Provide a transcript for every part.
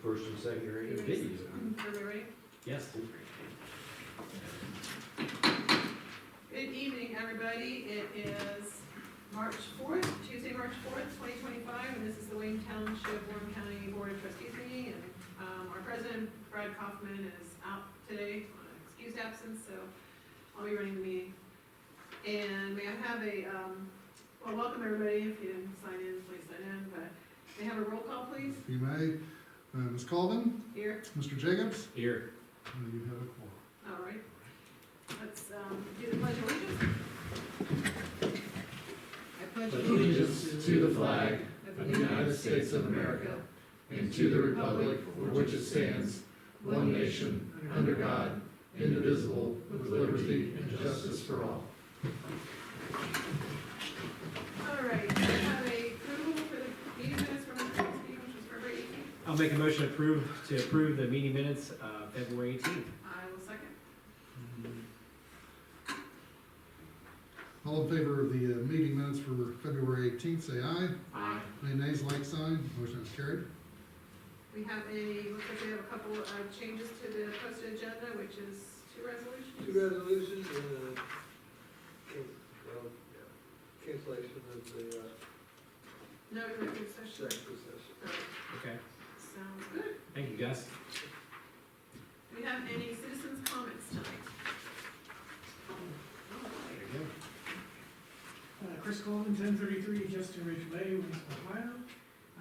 first and second grade. Video. Everybody ready? Yes. Good evening, everybody. It is March 4th, Tuesday, March 4th, 2025, and this is the Wayne Township, Warren County Board of Trustees meeting. And our president, Brad Kaufman, is out today on an excused absence, so I'll be running the meeting. And may I have a, well, welcome everybody. If you didn't sign in, please sign in, but may I have a roll call, please? If you may, Ms. Colvin, Here. Mr. Jacobs, Here. you have a quorum. All right. Let's do the pledge of allegiance. I pledge Allegiance to the flag of the United States of America and to the republic for which it stands, one nation, under God, indivisible, with liberty and justice for all. All right, we have a approval for the meeting minutes from the previous meeting, which was February 18th. I'll make a motion to approve the meeting minutes of February 18th. I will second. All in favor of the meeting minutes for February 18th, say aye. Aye. Any nays, like sign. Motion is carried. We have looks like we have a couple of changes to the posted agenda, which is two resolutions. Two resolutions and cancellation of the No executive session. executive session. Okay. Sounds good. Thank you, Gus. Do we have any citizens' comments tonight? There you go. Chris Coleman, 1033 Justin Ridge Way, Winston, Ohio.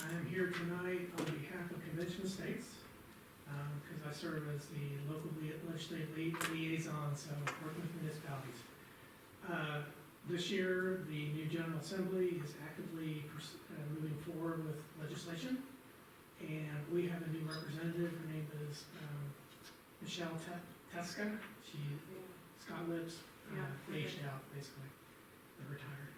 I am here tonight on behalf of Convention Estates, because I serve as the local legislative liaison, so working with municipalities. This year, the new General Assembly is actively moving forward with legislation, and we have a new representative. Her name is Michelle Teska. She's Scott Lips, aged out, basically, retired.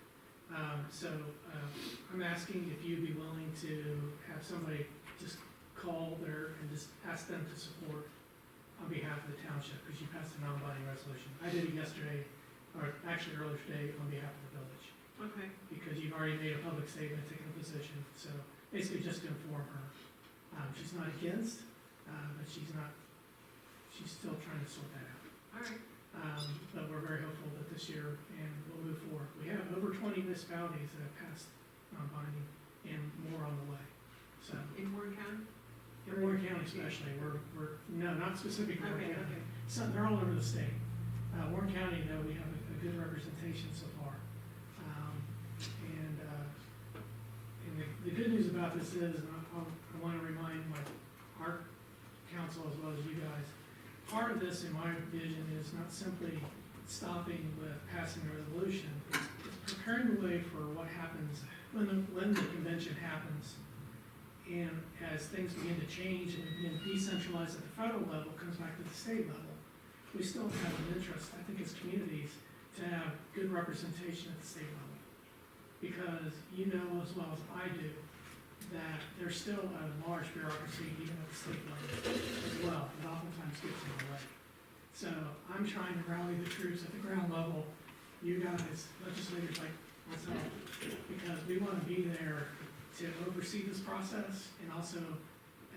I'm asking if you'd be willing to have somebody just call there and just ask them to support on behalf of the township, because you passed a non-binding resolution. I did it yesterday, or actually earlier today, on behalf of the village, Okay. because you've already made a public statement, taken a position, so basically just to inform her. She's not against, but she's still trying to sort that out. All right. But we're very hopeful that this year, and we'll move forward. We have over 20 municipalities that have passed non-binding, and more on the way. So, In Warren County? in Warren County especially, no, not specific to Warren Okay, County. okay. Some, they're all over the state. Warren County, though, we have a good representation so far. And the good news about this is, and I want to remind our council as well as you guys, part of this, in my vision, is not simply stopping with passing a resolution, it's preparing the way for what happens when the convention happens. And as things begin to change and decentralize at the federal level, comes back to the state level, we still have an interest, I think, as communities, to have good representation at the state level. Because you know as well as I do, that there's still a large bureaucracy even at the state level as well, that oftentimes gets in the way. So I'm trying to rally the troops at the ground level, you guys, legislators like myself, because we want to be there to oversee this process and also,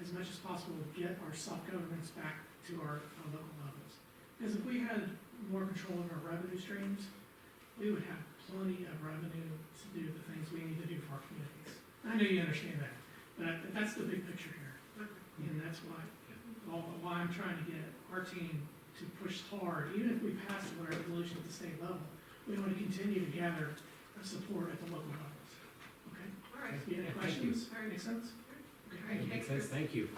as much as possible, get our self-governance back to our local levels. Because if we had more control of our revenue streams, we would have plenty of revenue to do the things we need to do for our communities. I know you understand that, but that's the big picture here. And that's why I'm trying to get our team to push hard, even if we pass a resolution at the state level, we want to continue to gather support at the local levels. Okay? All right. Any Thank questions? you. Make sense? All right, Makes thanks. sense. Thank you.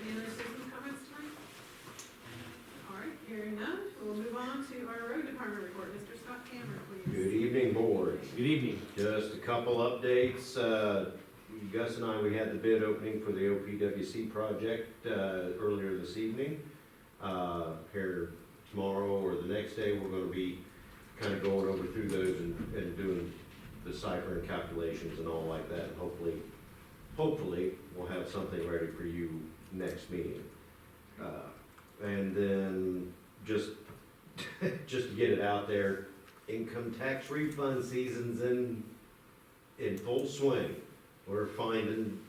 Any other citizen comments tonight? All right, hearing none, we'll move on to our road department report. Mr. Scott Cameron, please. Good evening, board. Good evening. Just a couple updates. Gus and I, we had the bid opening for the OPWC project earlier this evening. Here tomorrow or the next day, we're going to be kind of going over through those and doing the cipher and calculations and all like that. And hopefully, we'll have something ready for you next meeting. And then just to get it out there, income tax refund season's in full swing. we're finding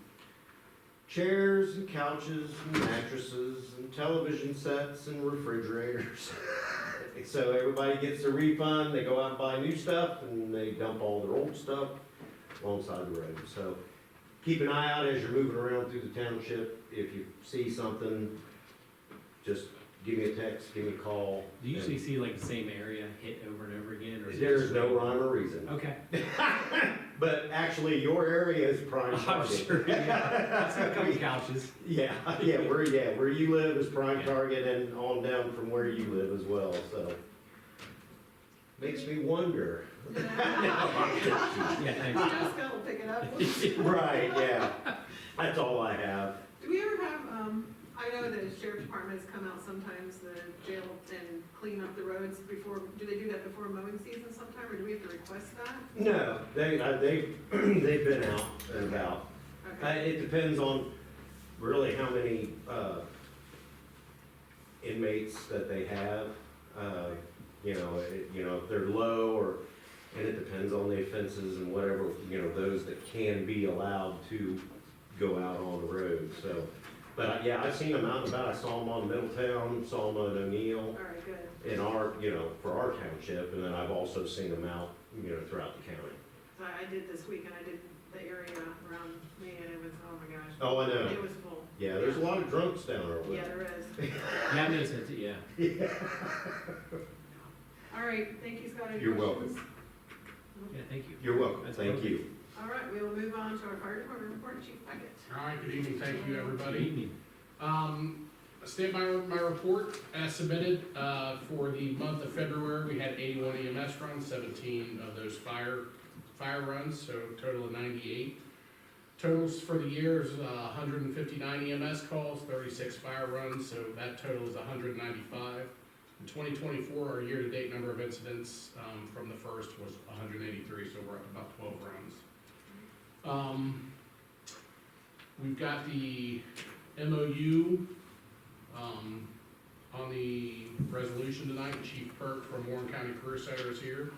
chairs and couches and mattresses and television sets and refrigerators. So everybody gets a refund, they go out and buy new stuff, and they dump all their old stuff alongside the road. So keep an eye out as you're moving around through the township. If you see something, just give me a text, give me a call. Do you usually see like the same area hit over and over again, or is it There's just- no rhyme or reason. Okay. But actually, your area is prime I'm target. sure, yeah. I've seen a couple couches. Yeah, where you live is prime target, and on down from where you live as well, so. Makes me wonder. Yeah, thanks. Jessica will pick it up. Right, yeah, that's all I have. Do we ever have, I know the sheriff's department has come out sometimes, the jail, and clean up the roads before, do they do that before mowing season sometime, or do we have to request that? No, they've been out and about. Okay, It depends on really how many, inmates that they have. If they're low, or, and it depends on the offenses and whatever, those that can be allowed to go out on the road, so. But yeah, I've seen them out and about. I saw them on Middletown, saw them on O'Neill all right, good. in our, for our township, and then I've also seen them out, throughout the county. So I did this week, and I did the area around me, and it was, oh my gosh. Oh, I know. It was full. Yeah, there's a lot of drunks down our way. Yeah, there is. Yeah, I've noticed it, too, yeah. All right, thank you, Scott. Any You're questions? welcome. Yeah, thank you. You're welcome, That's thank perfect. you. All right, we will move on to our fire department report, Chief Puckett. All right, good evening, thank you, Good everybody. evening. State my report as submitted, for the month of February, we had 81 EMS runs, 17 of those fire runs, so a total of 98. Totals for the year is 159 EMS calls, 36 fire runs, so that total is 195. In 2024, our year-to-date number of incidents from the first was 183, so we're up about 12 runs. We've got the MOU on the resolution tonight. Chief Perk from Warren County Career Center is here.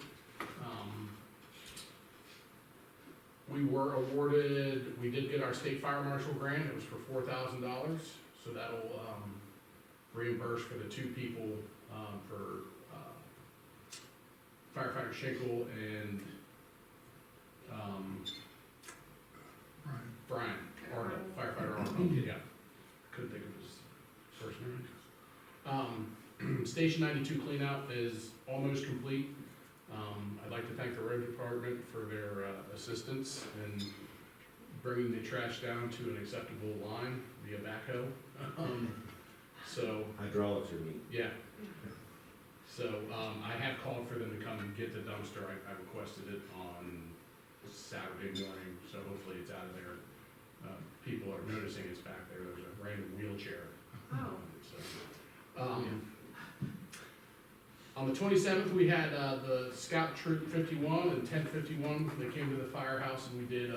We did get our state fire marshal grant. It was for $4,000, so that'll reimburse for the two people for firefighter Schenkel and Brian Arnold, firefighter Arnold, yeah. Couldn't think of his first name. Station 92 cleanout is almost complete. I'd like to thank the road department for their assistance in bringing the trash down to an acceptable line via backhoe. Hydraulics are neat. Yeah. So, I have called for them to come and get the dumpster. I requested it on Saturday morning, so hopefully it's out of there. People are noticing it's back there. There's a random wheelchair. Oh. On the 27th, we had the Scout Troop 51 and Tent 51. They came to the firehouse and we did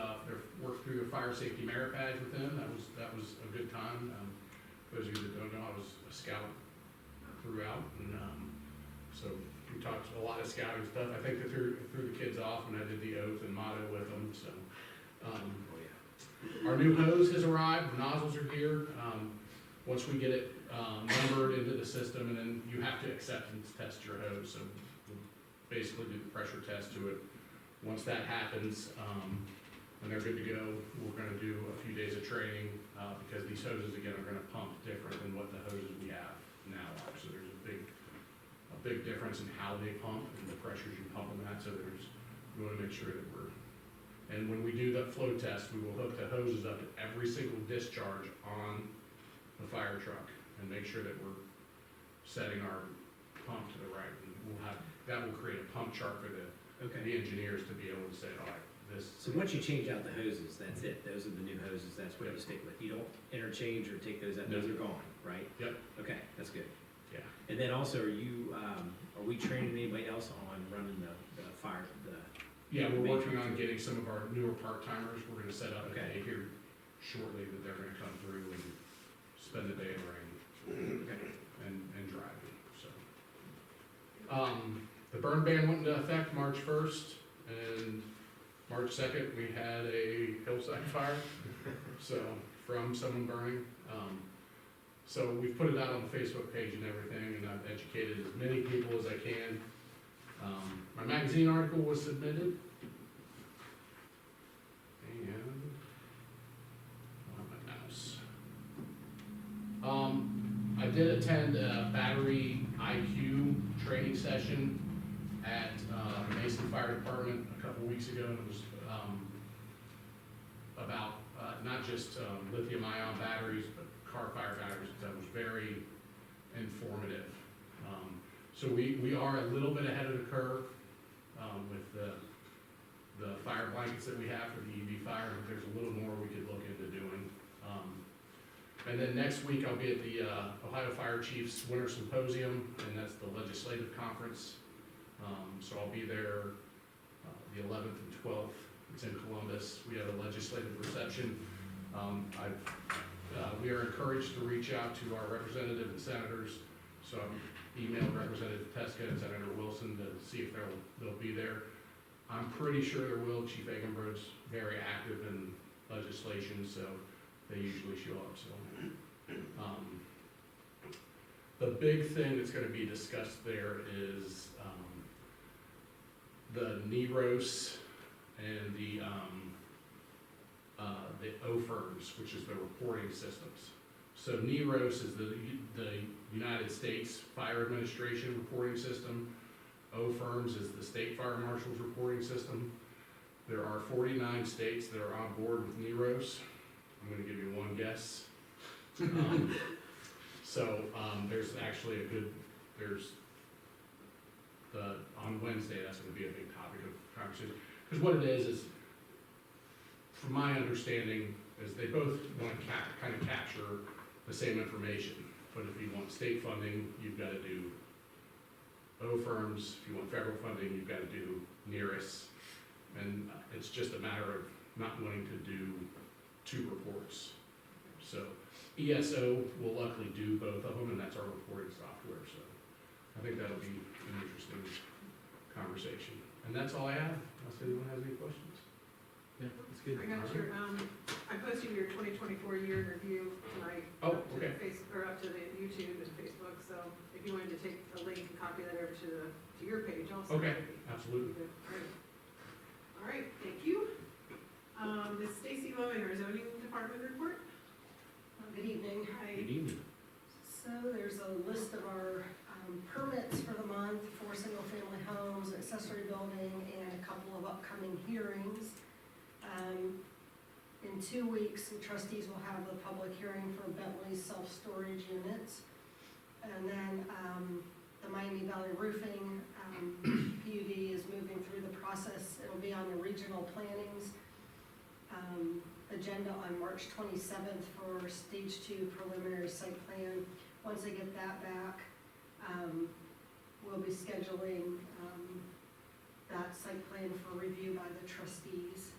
work through their fire safety merit badge with them. That was a good time. For those of you that don't know, I was a scout throughout, and so we talked a lot of scouting stuff. I think they threw the kids off, and I did the oath and motto with them. So our new hose has arrived. The nozzles are here. Once we get it numbered into the system, and then you have to acceptance test your hose. So we'll basically do the pressure test to it. Once that happens, when they're good to go, we're going to do a few days of training because these hoses again are going to pump different than what the hoses we have now are. So there's a big difference in how they pump and the pressures you pump them at. So we want to make sure that and when we do the flow test, we will hook the hoses up to every single discharge on the fire truck and make sure that we're setting our pump to the right. And that will create a pump chart for the engineers to be able to say, all right, this. So once you change out the hoses, that's it, those are the new hoses, that's what you stick with, you don't interchange or take those out, those are gone, right? Yep. Okay, that's good. Yeah. And then also, are we training anybody else on running the fire, Yeah, we're working on getting some of our newer part-timers. We're gonna set up a Okay. day here shortly that they're gonna come through and spend the day in the rain and driving, so. The burn ban went into effect March 1st, and March 2nd, we had a hillside fire, so, from someone burning. So we've put it out on the Facebook page and everything, and I've educated as many people as I can. My magazine article was submitted. And, my mouse. I did attend a battery IQ training session at Mason Fire Department a couple weeks ago, and it was about not just lithium-ion batteries, but car fire batteries. That was very informative. So we are a little bit ahead of the curve with the fire blankets that we have for the EV fire, but there's a little more we could look into doing. And then next week, I'll be at the Ohio Fire Chiefs Winter Symposium, and that's the legislative conference. So I'll be there the 11th and 12th. It's in Columbus. We have a legislative reception. We are encouraged to reach out to our representative and senators. So I've emailed Representative Teska and Senator Wilson to see if they'll be there. I'm pretty sure there will. Chief Egenbro's very active in legislation, so they usually show up. So the big thing that's going to be discussed there is the NEROS and the OFERMS, which is the reporting systems. So NEROS is the United States Fire Administration reporting system. OFERMS is the State Fire Marshal's reporting system. There are 49 states that are on board with NEROS. I'm going to give you one guess. There's actually on Wednesday, that's going to be a big topic of conversation. Because what it is, from my understanding, is they both want to kind of capture the same information. But if you want state funding, you've got to do OFERMS. If you want federal funding, you've got to do NEROS. And it's just a matter of not wanting to do two reports. So ESO will luckily do both of them, and that's our reporting software. So I think that'll be an interesting conversation. And that's all I have. Unless anyone has any questions. Yeah, that's good. I got your, I posted your 2024 year in review tonight. Oh, up to okay. up to the YouTube and Facebook, so if you wanted to take a link and copy that over to your page also. Okay, that'd be absolutely. good. Great. All right, thank you. Ms. Stacy Loewen, our zoning department report. Good evening. Good evening. So there's a list of our permits for the month for single-family homes, accessory building, and a couple of upcoming hearings. In 2 weeks, the trustees will have the public hearing for Bentley's self-storage units. And then the Miami Valley Roofing PUD is moving through the process. It'll be on the regional planning's agenda on March 27th for stage 2 preliminary site plan. Once they get that back, we'll be scheduling that site plan for review by the trustees.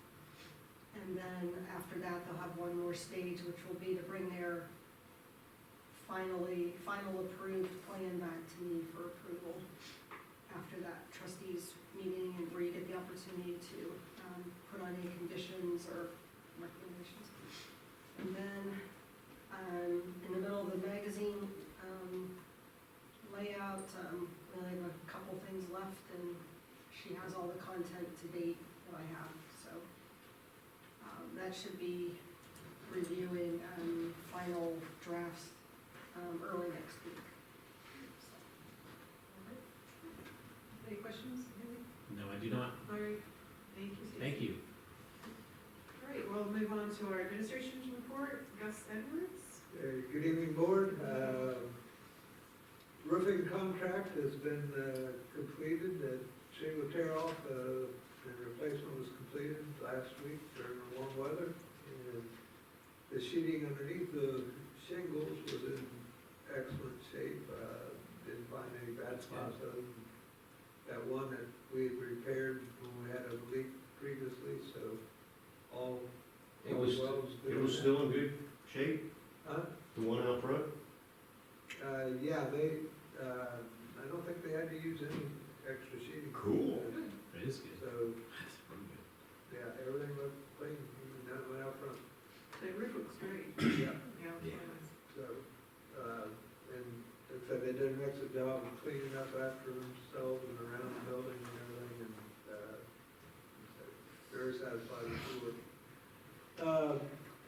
And then after that, they'll have one more stage, which will be to bring their final approved plan back to me for approval. After that trustees meeting, and where you get the opportunity to put on any conditions or recommendations. And then in the middle of the magazine layout, we only have a couple things left, and she has all the content to date that I have. So that should be reviewing final drafts early next week. So, all right. Any questions? No, I do not. All right, thank you, Stacy. Thank you. All right, we'll move on to our administration's report. Gus Edwards. Good evening, board. Roofing contract has been completed, shingle tear off, and replacement was completed last week during the warm weather. And the sheeting underneath the shingles was in excellent shape. Didn't find any bad spots other than that one that we had repaired when we had a leak previously, so all It was still in good shape, Huh? the one out front? Yeah, I don't think they had to use any extra sheeting. Cool. That is good. So, That's pretty good. yeah, Yeah, everything looked clean, even that went out front. The roof looks great. Yeah. Yeah, it's really nice. So, and like I said, they did an excellent job of cleaning up after themselves and around the building and everything, and, very satisfied with the work.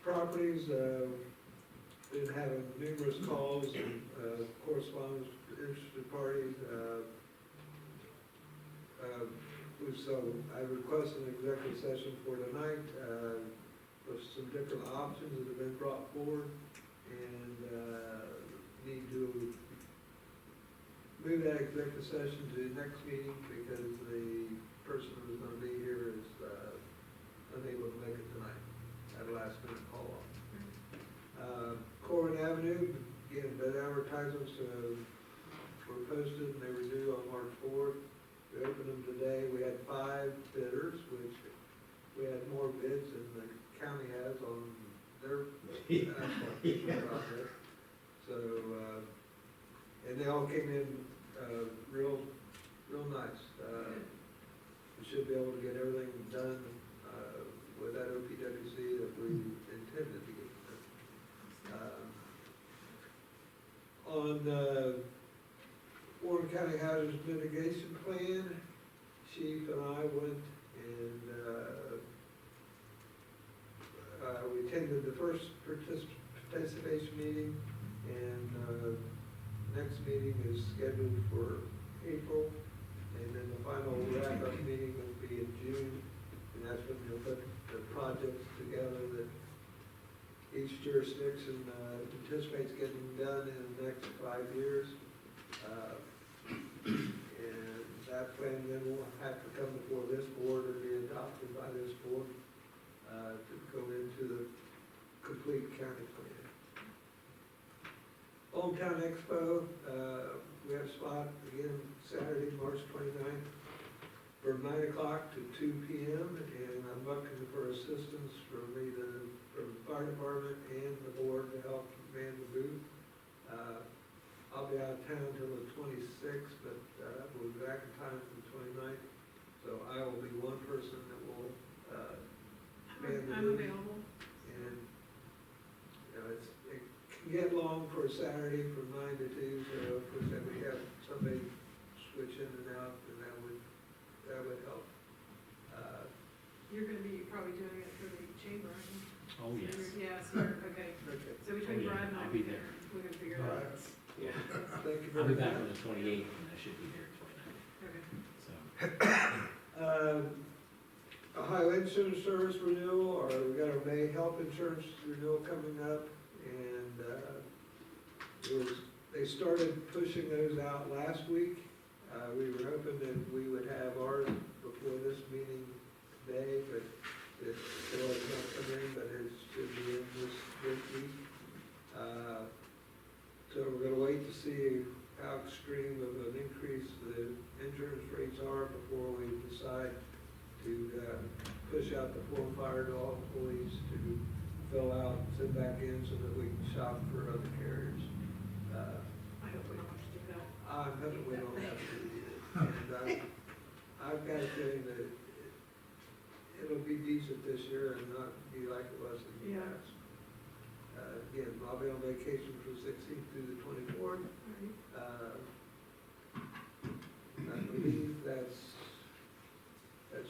Properties, been having numerous calls and, correspondence with interested parties, so I requested an executive session for tonight, with some different options that have been brought forward, and, need to move that executive session to the next meeting because the person who's gonna be here is, unable to make it tonight, at a last minute call off. Corbin Avenue, again, bid advertisements, were posted and they were due on March 4th. We opened them today, we had 5 bidders, which we had more bids than the county has on their asphalt project. So, and they all came in, real nice. We should be able to get everything done, with that OPWC that we intended to get done. On, Warren County Hazardous Mitigation Plan, Chief and I went and, we attended the first participation meeting, and, next meeting is scheduled for April, and then the final wrap-up meeting will be in June, and that's when we'll put the projects together that each jurisdiction anticipates getting done in the next 5 years. And that plan then will have to come before this board or be adopted by this board to go into the complete county plan. Hometown Expo, we have a spot again Saturday, March 29th, from 9 o'clock to 2 p.m. And I'm looking for assistance from the fire department and the board to help man the booth. I'll be out of town until the 26th, but we'll be back in time for the 29th. So I will be one person that will man the I'm booth. available. And, you know, it can get long for a Saturday from 9 to 2, so of course then we have somebody switch in and out, and that would help. You're gonna be probably doing it for the chamber, aren't you? Oh, yes. Yes, okay. Okay, So between Oh, yeah, Brad and I, I'll be there. we can figure it all out. right, Yeah. thank you I'll very be back on much. the 28th, and I should be there 29th, Okay. so. Ohio Insurance Service renewal, or we got our May health insurance renewal coming up, and, they started pushing those out last week. We were hoping that we would have ours before this meeting today, but it still has not come in, but it should be in this week. So we're gonna wait to see how extreme of an increase the insurance rates are before we decide to push out the Form Fire to all employees to fill out, send back in so that we can shop for other carriers. I hope we don't have to do that. I'm hoping we don't have to do it. And I've got a feeling that it'll be decent this year and not be like it was in the Yeah. past. Again, I'll be on vacation from 16th through the 24th. All right. I believe that's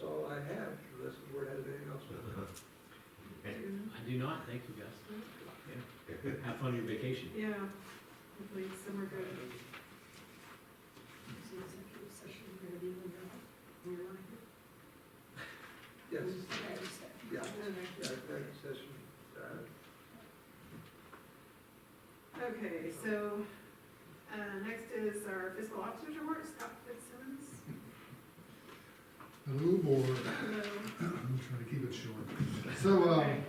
all I have, unless the board has anything else. I do not, thank you, guys. Yeah. Have fun on your vacation. Yeah, hopefully summer good. Is the executive session gonna be when you're on Yes, here? yeah, Okay. executive session. Okay, so, next is our fiscal officer's report, Scott Fitzsimmons. Hello, board. Hello. I'm trying to keep it short. So, Okay.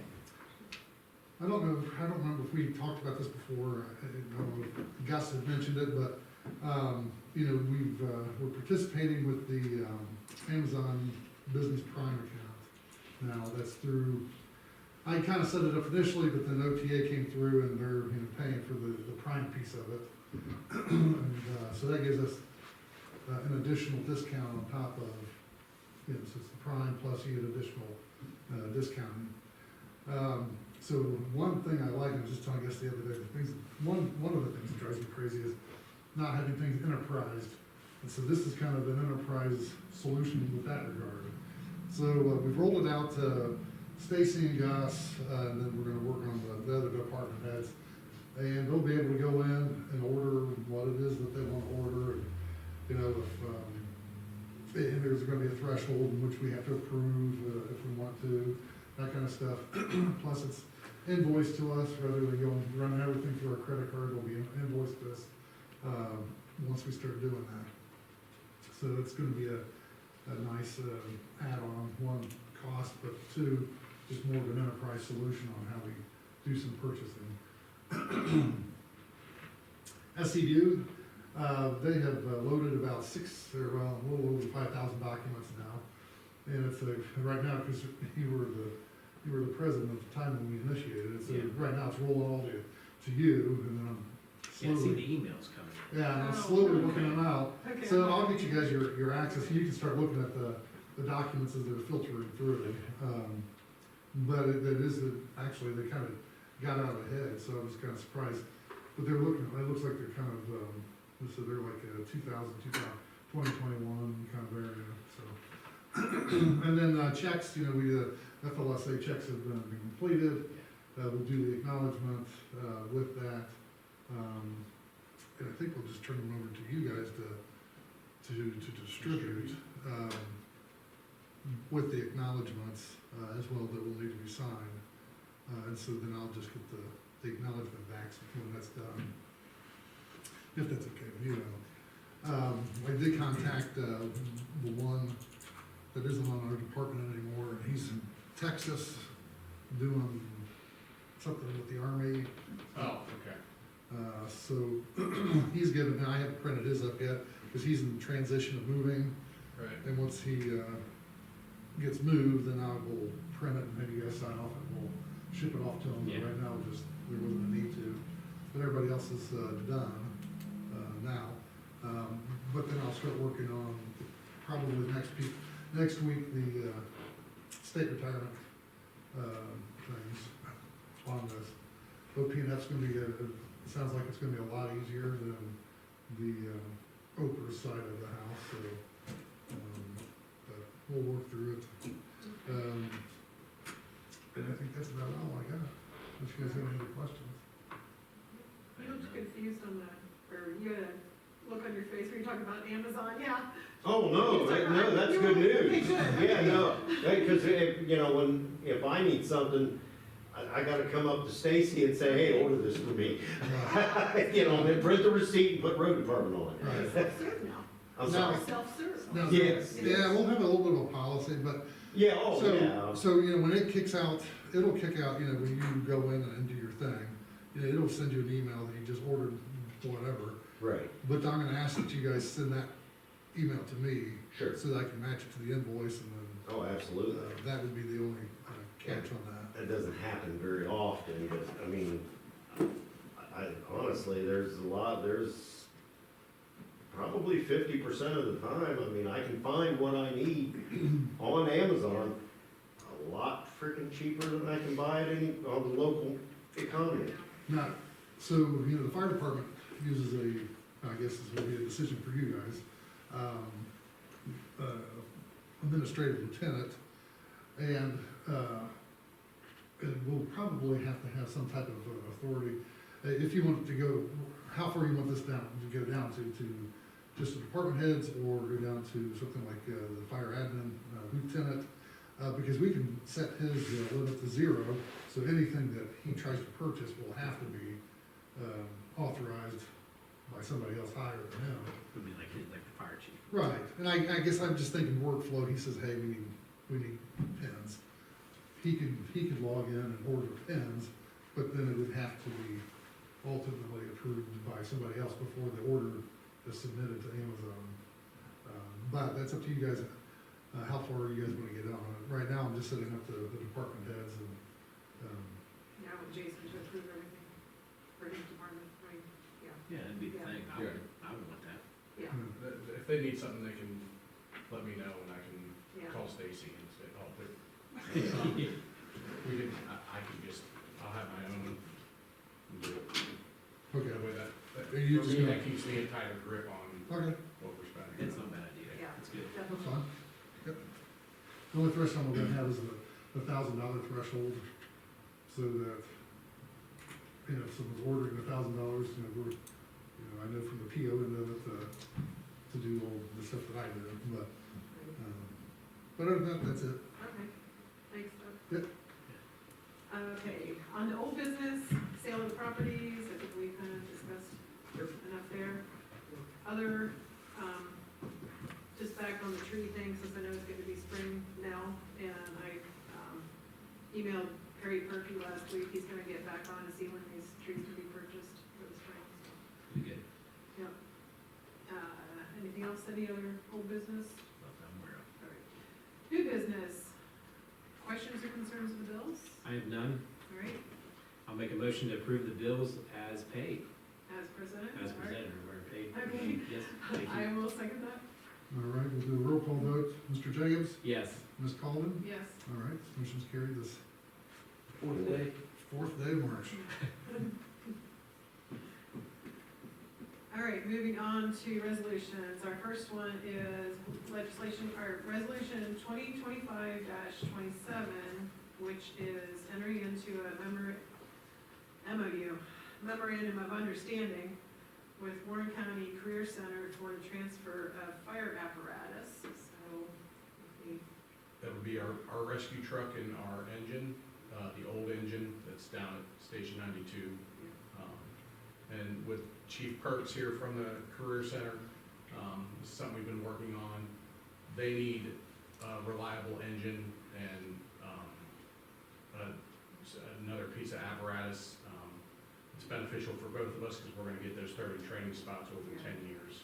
I don't remember if we talked about this before. I don't know if Gus had mentioned it, but, you know, we're participating with the, Amazon Business Prime account. Now, that's through, I kind of set it up initially, but then OTA came through and they're, you know, paying for the Prime piece of it. And, so that gives us, an additional discount on top of, you know, so it's the Prime plus you get additional discounting. So one thing I like, I was just telling us the other day, one of the things that drives me crazy is not having things enterprised. And so this is kind of an enterprise solution with that regard. So we've rolled it out to Stacy and Gus, and then we're gonna work on the other department heads. And they'll be able to go in and order what it is that they wanna order. You know, if there's gonna be a threshold in which we have to approve, if we want to, that kind of stuff. Plus it's invoiced to us, rather than going, running everything through our credit card, it'll be invoiced to us, once we start doing that. So it's gonna be a nice, add-on, one, cost, but two, just more of an enterprise solution on how we do some purchasing. SCDU, they have loaded about a little over 5,000 documents now. And it's right now, because you were the president at the time when we initiated it, so Yeah. right now it's rolling all to you, and then I'm Can't see slowly, the emails coming. yeah, and I'm Oh, slowly okay. looking them out. Okay. So I'll get you guys your access, and you can start looking at the documents as they're filtering through. But it is, actually, they kind of got out ahead, so I was kind of surprised. But they're looking, it looks like they're kind of, so they're like 2021 kind of area, so. And then checks, you know, FLSA checks have been completed. We'll do the acknowledgement with that. And I think we'll just turn them over to you guys to distribute with the acknowledgements as well that will need to be signed. And so then I'll just get the acknowledgement back when that's done, if that's okay with you. I did contact the one that isn't on our department anymore, and he's in Texas doing something with the Army. Oh, okay. So he's given, and I haven't printed his up yet, because he's in transition of moving, Right. and once he gets moved, then I will print it, and maybe you guys sign off, and we'll ship it off to him. But Yeah. right now, there wasn't a need to, but everybody else is done now. But then I'll start working on probably next week, the state retirement things on this. OP&F's gonna be, it sounds like it's gonna be a lot easier than the Oprah's side of the house, so, but we'll work through it. And I think that's about all I got. If you guys have any other questions. You looked confused on that, or you had a look on your face when you talking about Amazon, yeah. Oh, no, that's good news. Yeah, no, because if I need something, I gotta come up to Stacy and say, hey, order this for me. Then print the receipt and put road department on it. Right. Self-serve now. I'm Now- sorry. Self-serve. Now, Yes. Yeah, we'll have a little bit of a policy, but Yeah, oh, yeah. So, when it kicks out, it'll kick out, when you go in and do your thing, it'll send you an email that you just ordered whatever. Right, But I'm gonna ask that you guys send that email to me, sure. so that I can match it to the invoice, and Oh, then, absolutely. that would be the only catch on that. That doesn't happen very often, but, I mean, I honestly, there's probably 50% of the time, I mean, I can find what I need on Amazon a lot freaking cheaper than I can buy it on the local economy. Now, so, the fire department uses I guess this would be a decision for you guys, administrative lieutenant, and we'll probably have to have some type of authority. If you want to go, how far you want this down, to go down to just the department heads, or go down to something like the fire admin lieutenant, because we can set his limit to 0, so anything that he tries to purchase will have to be authorized by somebody else higher than him. Would be like the fire chief. Right, and I guess I'm just thinking workflow, he says, hey, we need pens. He could log in and order pens, but then it would have to be ultimately approved by somebody else before the order is submitted to Amazon. But that's up to you guys, how far you guys wanna get on it. Right now, I'm just setting up the department heads and, Yeah, I want Jason to approve everything for his department, right? Yeah, that'd be the Yeah. thing. I would want that. Yeah, If they need something, they can let me know, and I can yeah. call Stacy and say, oh, We can, I can just, I'll have my own and do it. Okay. That way that, Are you for just me, gonna- that keeps me a tighter grip on Okay, what we're spending. It's not a bad idea, Yeah. it's good. that's fine. Yep. The only threshold we're gonna have is the $1,000 threshold, so that, you know, if someone's ordering $1,000, you know, we're, you know, I know from the PO end of it, to do all the stuff that I do, but other than that, that's it. Okay, thanks, Doug. Yep. Okay, on to old business, sale of properties, I think we kind of discussed enough there. Other, just back on the tree thing, since I know it's going to be spring now, and I emailed Harry Perky last week, he's gonna get back on to see when these trees can be purchased for the spring, so. Pretty good. Yep. Anything else, any other old business? Not that I'm aware of. All right. New business, questions or concerns of the bills? I have none. All right, I'll make a motion to approve the bills as paid, as presented? as All right. presented, or paid. Okay. Yes, thank I you. will second that. All right, we'll do a roll call vote. Mr. Jacobs? Yes. Ms. Colvin? Yes. All right, this motion's carried this Fourth day. 4th day of March. All right, moving on to resolutions. Our first one is legislation, or resolution 2025-27, which is entering into a MOU, Memorandum of Understanding with Warren County Career Center for the transfer of fire apparatus. So, we- That would be our rescue truck and our engine, the old engine that's down at Station 92. And with Chief Perks here from the Career Center, this is something we've been working on. They need a reliable engine and another piece of apparatus. It's beneficial for both of us because we're gonna get those 30 training spots over 10 years.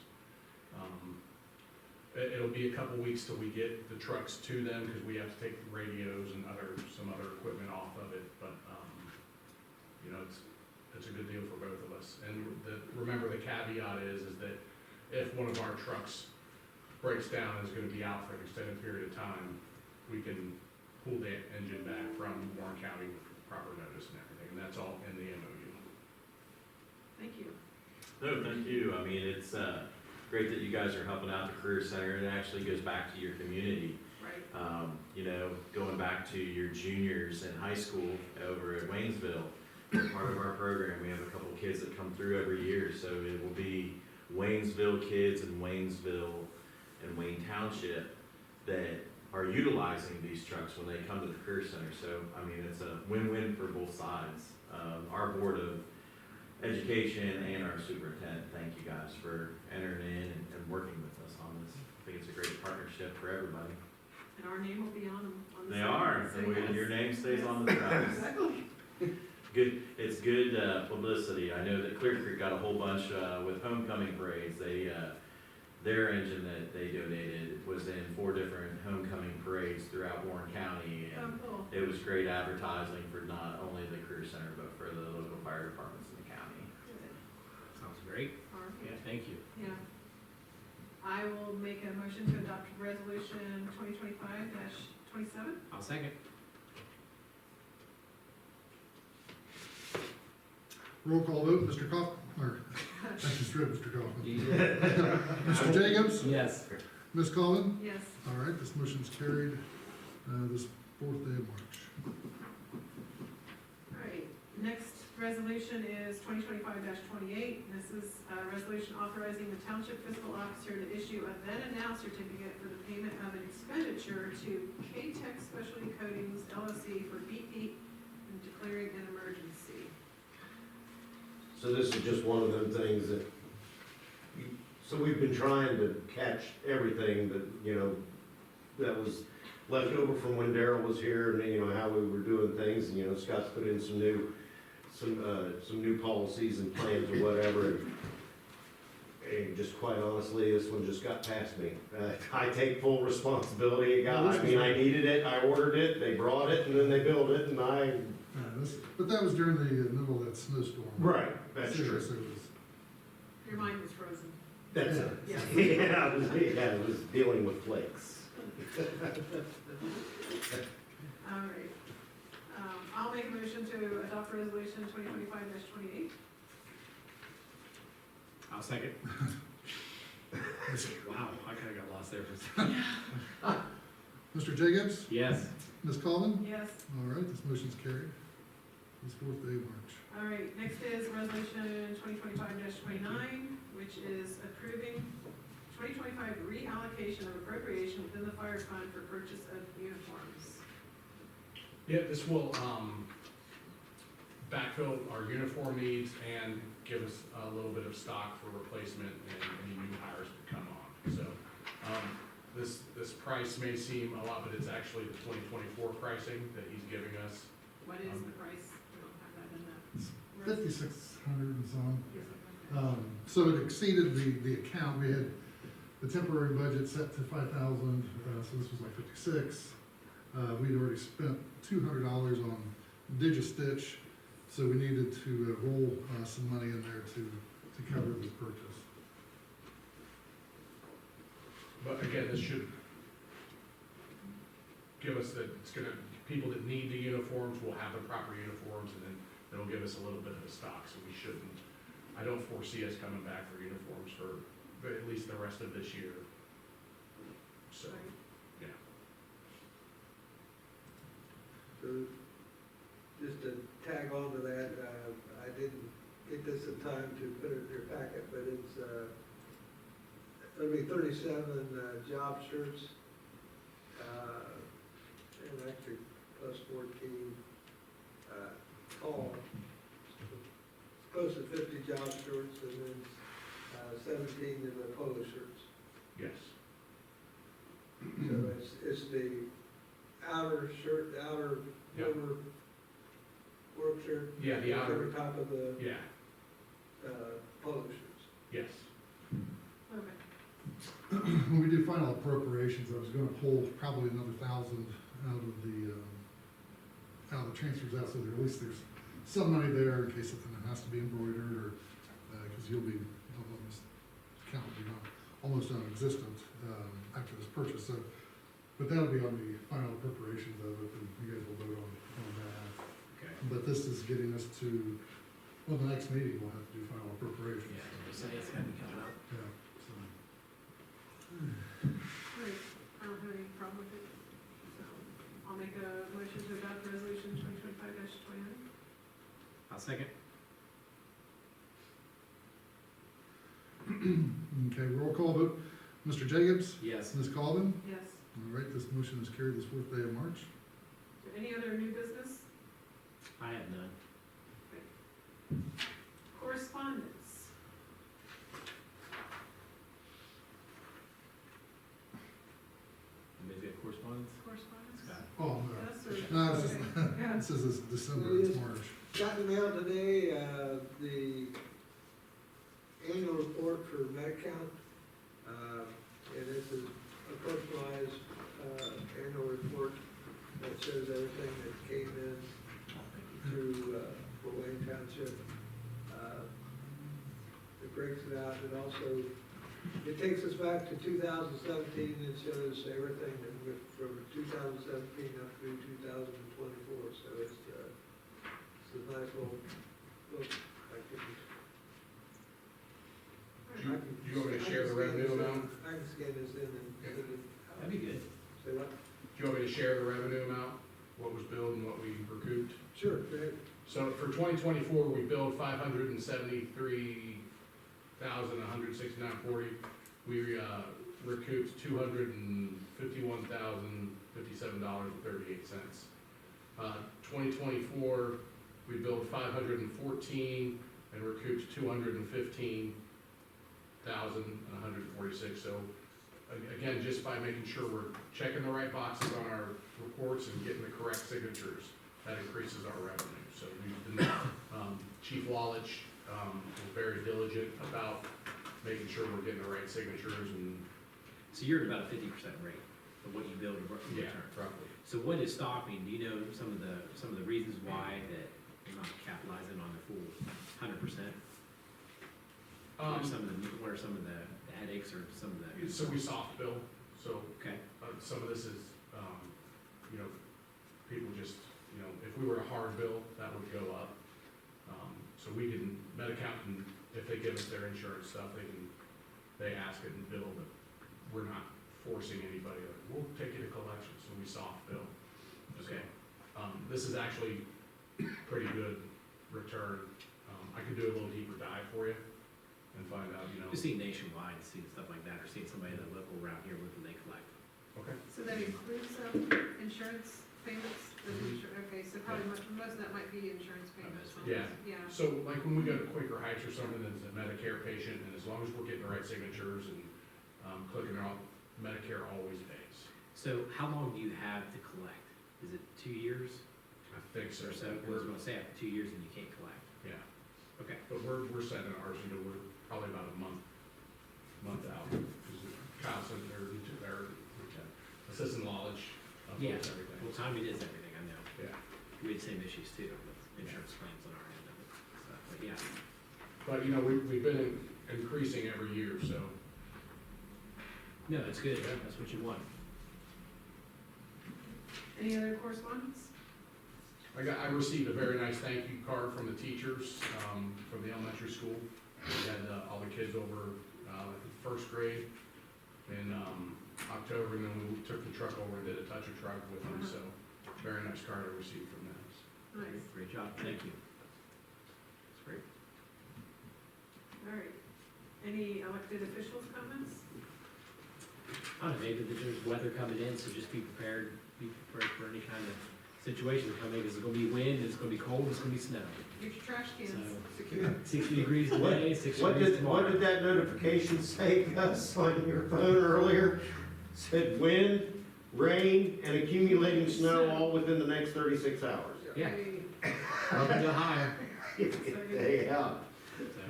It'll be a couple weeks till we get the trucks to them because we have to take the radios and some other equipment off of it, but, you know, it's a good deal for both of us. And remember, the caveat is that if one of our trucks breaks down and is gonna be out for an extended period of time, we can pull the engine back from Warren County with proper notice and everything, and that's all in the MOU. Thank you. No, thank you. I mean, it's great that you guys are helping out the Career Center. It actually goes back to your community. Right. You know, going back to your juniors in high school over at Waynesville, they're part of our program. We have a couple kids that come through every year, so it will be Waynesville kids in Waynesville and Wayne Township that are utilizing these trucks when they come to the Career Center. So, I mean, it's a win-win for both sides. Our Board of Education and our superintendent, thank you guys for entering in and working with us on this. I think it's a great partnership for everybody. And our name will be on them. On the They side, are, so and yes. your name stays on the trucks. Exactly. Good, it's good publicity. I know that Clear Creek got a whole bunch with homecoming parades. They, their engine that they donated was in 4 different homecoming parades throughout Warren County. Oh, And cool. it was great advertising for not only the Career Center, but for the local fire departments in the county. Good. Sounds great. All right. Yeah, thank you. Yeah. I will make a motion to adopt resolution 2025-27. I'll second. Roll call vote, Mr. I just read Mr. Kaufman. Yeah. Mr. Jacobs? Yes. Ms. Colvin? Yes. All right, this motion's carried this 4th day of March. All right. Next resolution is 2025-28. This is a resolution authorizing the township fiscal officer to issue a then-and-now certificate for the payment of an expenditure to K-Tech Specialty Coatings LLC for BEET and declaring an emergency. So this is just one of them things that, so we've been trying to catch everything that, you know, that was left over from when Daryl was here and, you know, how we were doing things, and, you know, Scott's put in some new policies and plans or whatever. And just quite honestly, this one just got past me. I take full responsibility. I mean, I needed it, I ordered it, they brought it, and then they built it, and But that was during the middle of that snowstorm. Right, that's So, true. so it was- Your mind was frozen. That's it. Yeah. Yeah, it was dealing with flakes. All right. I'll make a motion to adopt resolution 2025-28. I'll second. Wow, I kinda got lost there for a second. Mr. Jacobs? Yes. Ms. Coleman? Yes. All right, this motion's carried. This fourth day of March. All right, next is resolution 2025-29, which is approving 2025 reallocation of appropriation within the fire fund for purchase of uniforms. Yeah, this will, backfill our uniform needs and give us a little bit of stock for replacement and any new hires that come on. So, this price may seem a lot, but it's actually the 2024 pricing that he's giving us. What is the price? We don't have that in that. 5,600 and some. Yes, okay. So it exceeded the account. We had the temporary budget set to 5,000, so this was like 56. We'd already spent $200 on Digistitch, so we needed to roll some money in there to cover this purchase. But again, this should give us that, it's gonna, people that need the uniforms will have the proper uniforms, and then it'll give us a little bit of a stock, so we shouldn't, I don't foresee us coming back for uniforms for at least the rest of this year. So, Right. yeah. So, just to tag on to that, I didn't get this in time to put it in your packet, but it's, it'll be 37 job shirts, and actually plus 14 tall. Close to 50 job shirts, and then 17 of the polo shirts. Yes. So it's the outer shirt, the outer Yep. over work shirt. Yeah, the outer, Over top of the yeah, polo shirts. yes. Okay. When we do final appropriations, I was gonna pull probably another 1,000 out of the transfers out, so there, at least there's some money there in case something has to be embroidered, or, cause you'll be, this account will be almost non-existent, after this purchase, so. But that'll be on the final appropriations of it, and you guys will vote on that. Okay. But this is getting us to, well, the next meeting, we'll have to do final appropriations. Yeah, so it's gotta be coming up. Yeah, so. All right, I don't have any problem with it. So I'll make a motion to adopt resolution 2025-29. I'll second. Okay, roll call vote. Mr. Jacobs? Yes. Ms. Colvin? Yes. All right, this motion is carried this fourth day of March. Is there any other new business? I have none. Correspondence? Anybody's got correspondence? Correspondence? Scott? Oh, Yes, or? no, it's just, Okay, yeah. this is December, it's March. Got in the mail today, the annual report for Medcount, and this is a personalized, annual report that shows everything that came in through, Wayne Township. It breaks it out, it also, it takes us back to 2017, and shows everything that went from 2017 up through 2024, so it's a nice little book. Do you want me to share the revenue amount? I can scan this in and send it. That'd be good. Say what? Do you want me to share the revenue amount, what was billed and what we recouped? Sure, go ahead. So for 2024, we billed $573,169.40. We recouped $251,057.38. 2024, we billed $514 and recouped $215,146. So again, just by making sure we're checking the right boxes on our reports and getting the correct signatures, that increases our revenue. So we've been, Chief Wallich was very diligent about making sure we're getting the right signatures and, So you're at about a 50% rate of what you build in yeah, return. roughly. So what is stopping, do you know some of the reasons why that you're not capitalizing on the full 100%? What are some of the headaches or some of the? So we soft bill, so Okay, some of this is, you know, people just, you know, if we were to hard bill, that would go up. So we can, Medi-Cal can, if they give us their insurance stuff, they ask it and bill, but we're not forcing anybody, like, we'll take you to collections, so we soft bill. So, Okay. this is actually pretty good return. I could do a little deeper dive for you and find out, you know. Just seeing nationwide, seeing stuff like that, or seeing somebody that local around here, what do they collect? Okay. So that includes insurance payments? Okay, so probably most of that might be insurance payments. Yeah. Yeah. So like when we go to Quaker Heights or something that's a Medicare patient, and as long as we're getting the right signatures and clicking it off, Medicare always pays. So how long do you have to collect? Is it 2 years I think so. or so? I was gonna say after 2 years, then you can't collect. Yeah, Okay. but we're setting ours into, we're probably about a month out. Because Kyle sent their assistant knowledge Yeah. uploads everything. Well, timing is everything, I know. Yeah, We had the same issues too with insurance claims on our end of it. So, but yeah, but you know, we've been increasing every year, so. no, it's good. Yeah. That's what you want. Any other correspondence? I received a very nice thank you card from the teachers, from the elementary school. We had, all the kids over, first grade in, October, and then we took the truck over and did a touch of truck with them, so very nice card I received from them. Nice. Great job. Thank you. That's great. All right. Any elected officials comments? I don't know, maybe that there's weather coming in, so just be prepared for any kind of situation coming. It's gonna be wind, it's gonna be cold, it's gonna be snow. Get your trash cans So- secured. 60 degrees today, 60 What degrees did, what tomorrow. did that notification say, Gus, on your phone earlier? Said wind, rain, and accumulating snow all within the next 36 hours. Yeah. Hey, Up and higher. Yeah. So,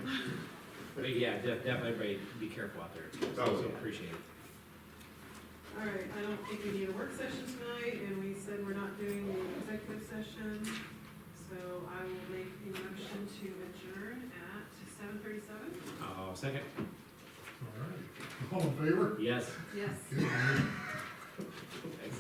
but yeah, definitely everybody be careful out there. Oh, So yeah. appreciate it. All right, I don't think we need a work session tonight, and we said we're not doing the executive session. So I will make a motion to adjourn at 7:37. Second? All right. All in favor? Yes. Yes. Good.